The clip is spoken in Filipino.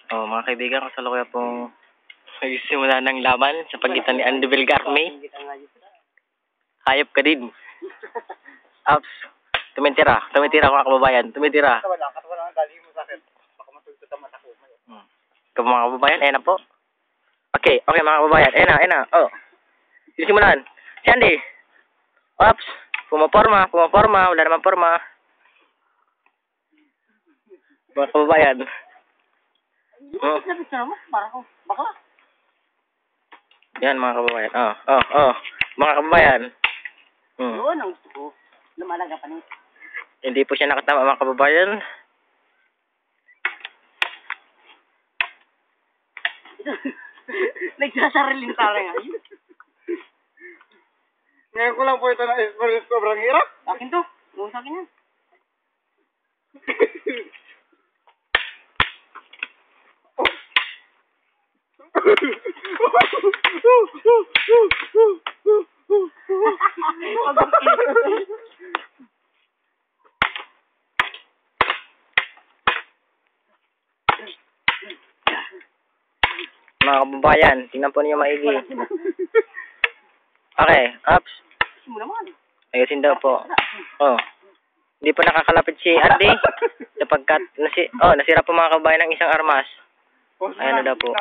Oh, mga kaibigan, kasalukuyan pong nagsisimula ng laban sa pagitan ni Andy Belgarme. Hayop ka din. Ups. Tumitira mga kababayan. Tumitira. Katawa lang, dali mo sa akin. Baka matulog sa mata ko. Mga kababayan, ayan na po. Okay, mga kababayan. Ayan na. Oh. Sisimulan. Si Andy. Ups. Pumaporma. Wala naman porma. Mga kababayan. Baka? Yan, mga kababayan. Mga kababayan. Yun ang gusto ko. Lumalaga pa niya. Hindi po siya nakatama, mga kababayan. Nagsasariling tara nga. Ngayon ko lang po ito na experience, sobrang hirap. Akin to. Gawin sa akin yan. Mga kababayan, tingnan po niyo maigi. Okay, ups. Ayusin daw po. Oh. Hindi pa nakakalapit si Andy sapagkat nasira po mga kababayan ng isang armas. Ayan na daw po.